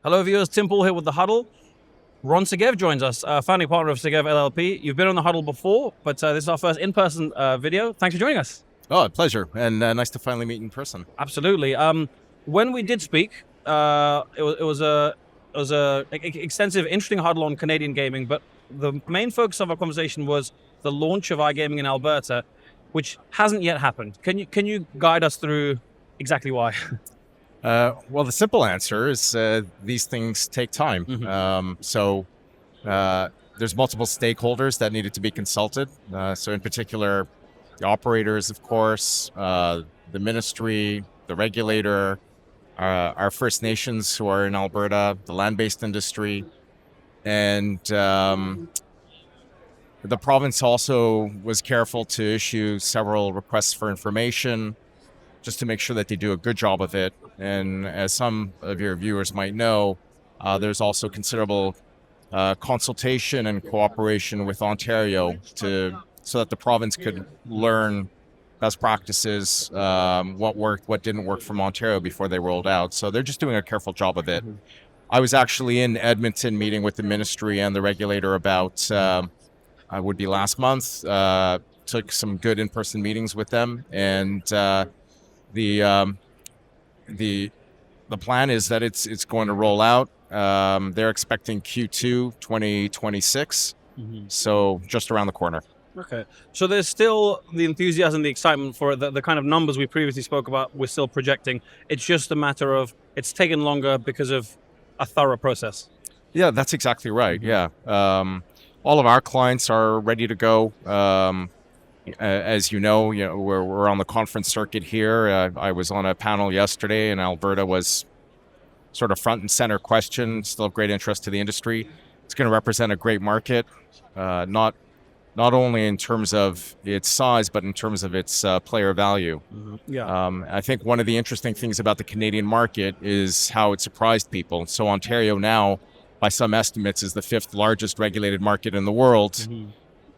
Hello viewers, Tim Paul here with the Huddle. Ron Segev joins us, founding partner of Segev LLP. You've been on the Huddle before, but this is our first in-person video. Thanks for joining us. Oh, a pleasure, and nice to finally meet in person. Absolutely. When we did speak, it was a extensive, interesting Huddle on Canadian gaming, but the main focus of our conversation was the launch of iGaming in Alberta, which hasn't yet happened. Can you guide us through exactly why? Well, the simple answer is these things take time. There's multiple stakeholders that needed to be consulted. So in particular, the operators, of course, the ministry, the regulator, our First Nations who are in Alberta, the land-based industry, and the province also was careful to issue several requests for information just to make sure that they do a good job of it. And as some of your viewers might know, there's also considerable consultation and cooperation with Ontario so that the province could learn best practices, what worked, what didn't work from Ontario before they rolled out. So they're just doing a careful job of it. I was actually in Edmonton meeting with the ministry and the regulator about, would be last month, took some good in-person meetings with them, and the plan is that it's going to roll out. They're expecting Q2 2026, so just around the corner. Okay, so there's still the enthusiasm, the excitement for it, the kind of numbers we previously spoke about, we're still projecting. It's just a matter of it's taken longer because of a thorough process. Yeah, that's exactly right. Yeah, all of our clients are ready to go. As you know, we're on the conference circuit here. I was on a panel yesterday, and Alberta was sort of front and center question. Still of great interest to the industry. It's going to represent a great market, not only in terms of its size, but in terms of its player value. I think one of the interesting things about the Canadian market is how it surprised people. So Ontario now, by some estimates, is the 5th largest regulated market in the world.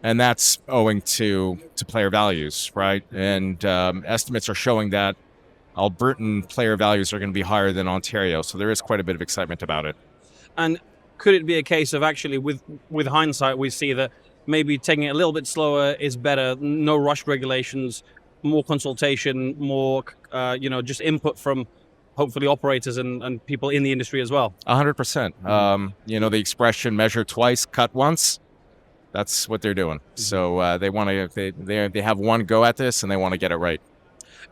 And that's owing to player values, right? And estimates are showing that Albertan player values are going to be higher than Ontario. So there is quite a bit of excitement about it. And could it be a case of actually, with hindsight, we see that maybe taking it a little bit slower is better, no rush regulations, more consultation, more, just input from hopefully operators and people in the industry as well? 100%. The expression measure twice, cut once. That's what they're doing. So they have one go at this, and they want to get it right.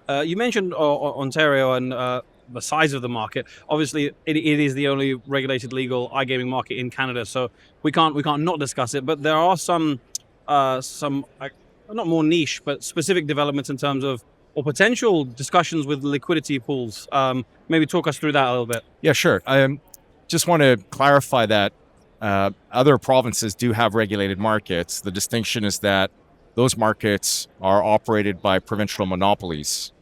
You mentioned Ontario and the size of the market. Obviously, it is the only regulated legal iGaming market in Canada, so we can't not discuss it. But there are some not more niche, but specific developments in terms of or potential discussions with liquidity pools. Maybe talk us through that a little bit. Yeah, sure. I just want to clarify that. Other provinces do have regulated markets. The distinction is that those markets are operated by provincial monopolies.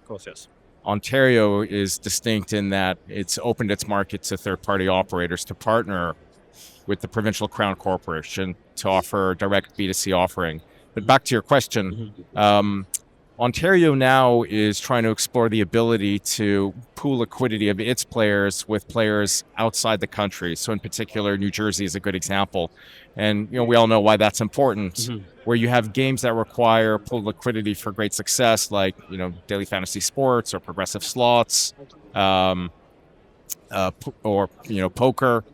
Of course, yes. Ontario is distinct in that it's opened its market to third-party operators to partner with the provincial crown corporation to offer direct B2C offering. But back to your question, Ontario now is trying to explore the ability to pool liquidity of its players with players outside the country. So in particular, New Jersey is a good example. And we all know why that's important, where you have games that require pooled liquidity for great success, like daily fantasy sports or progressive slots, or poker.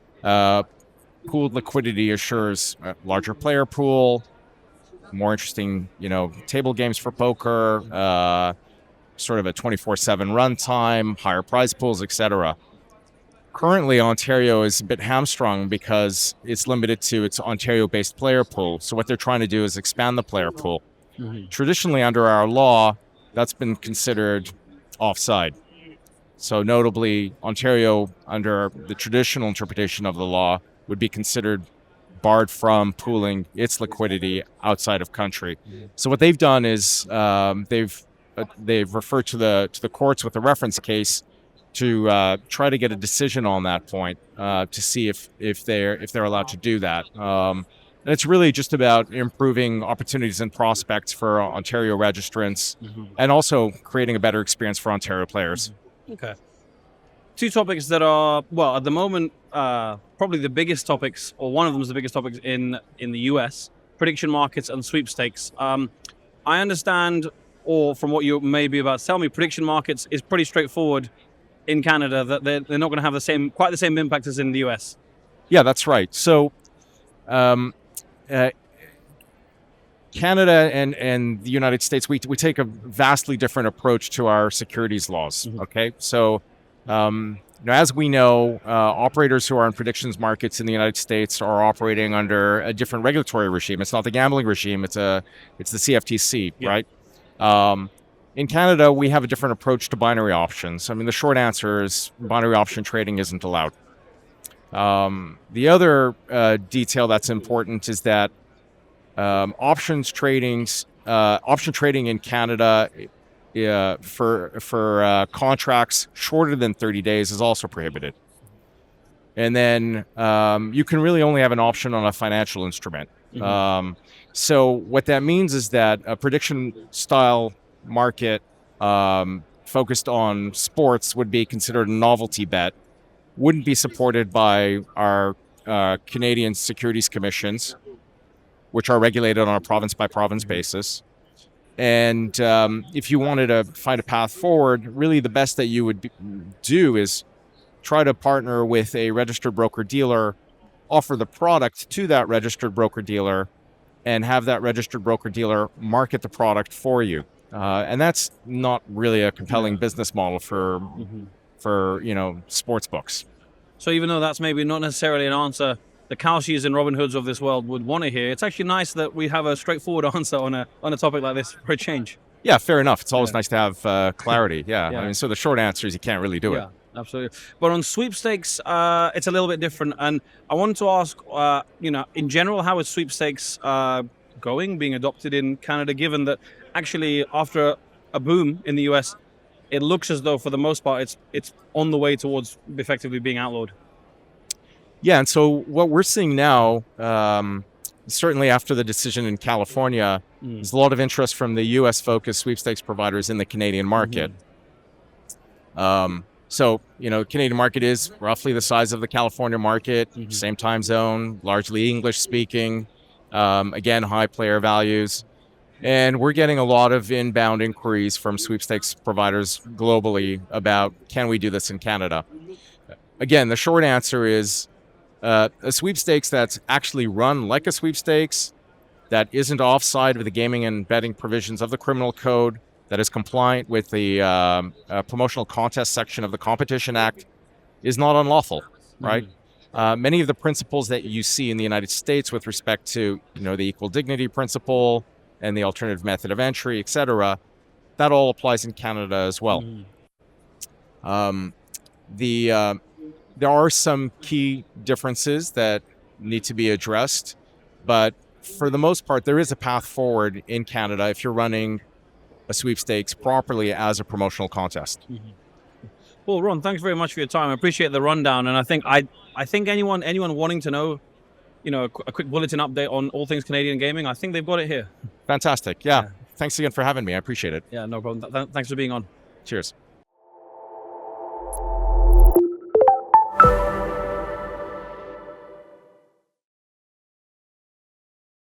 Pooled liquidity assures a larger player pool, more interesting, table games for poker, sort of a 24/7 runtime, higher prize pools, etc. Currently, Ontario is a bit hamstrung because it's limited to its Ontario-based player pool. So what they're trying to do is expand the player pool. Traditionally, under our law, that's been considered offside. So notably, Ontario, under the traditional interpretation of the law, would be considered barred from pooling its liquidity outside of country. So what they've done is they've referred to the courts with a reference case to try to get a decision on that point to see if they're allowed to do that. And it's really just about improving opportunities and prospects for Ontario registrants, and also creating a better experience for Ontario players. Okay. two topics that are, well, at the moment, probably the biggest topics, or one of them is the biggest topics in the US, prediction markets and sweepstakes. I understand, or from what you may be about to tell me, prediction markets is pretty straightforward in Canada, that they're not going to have quite the same impact as in the US. Yeah, that's right. So Canada and the United States, we take a vastly different approach to our securities laws. Mm-hmm. Okay, so as we know, operators who are in predictions markets in the United States are operating under a different regulatory regime. It's not the gambling regime; it's the CFTC, Yeah. right? In Canada, we have a different approach to binary options. I mean, the short answer is binary option trading isn't allowed. The other detail that's important is that option trading in Canada for contracts shorter than 30 days is also prohibited. And then you can really only have an option on a financial instrument. Mm-hmm. So what that means is that a prediction style market focused on sports would be considered a novelty bet, wouldn't be supported by our Canadian securities commissions, which are regulated on a province-by-province basis. And if you wanted to find a path forward, really the best that you would do is try to partner with a registered broker-dealer, offer the product to that registered broker-dealer, and have that registered broker-dealer market the product for you. And that's not really a compelling business model for sports books. So even though that's maybe not necessarily an answer the Kalshis and Robin Hoods of this world would want to hear, it's actually nice that we have a straightforward answer on a topic like this for a change. Yeah, fair enough. It's always nice to have clarity. Yeah. Yeah. I mean, so the short answer is you can't really do it. Yeah, absolutely. But on sweepstakes, it's a little bit different. And I wanted to ask, in general, how is sweepstakes being adopted in Canada, given that actually after a boom in the US, it looks as though for the most part it's on the way towards effectively being outlawed. Yeah, and so what we're seeing now, certainly after the decision in California, there's a lot of interest from the US-focused sweepstakes providers in the Canadian market. So, Canadian market is roughly the size of the California market, same time zone, largely English-speaking, again, high player values. And we're getting a lot of inbound inquiries from sweepstakes providers globally about, can we do this in Canada? Again, the short answer is a sweepstakes that's actually run like a sweepstakes, that isn't offside of the gaming and betting provisions of the criminal code, that is compliant with the promotional contest section of the Competition Act, is not unlawful, right? Many of the principles that you see in the United States with respect to, the equal dignity principle and the alternative method of entry, etc., that all applies in Canada as well. There are some key differences that need to be addressed, but for the most part, there is a path forward in Canada if you're running a sweepstakes properly as a promotional contest. Well, Ron, thanks very much for your time. I appreciate the rundown, and I think anyone wanting to know, a quick bulletin update on all things Canadian gaming, I think they've got it here. Fantastic. Yeah. Thanks again for having me. I appreciate it. Yeah, no problem. Thanks for being on. Cheers.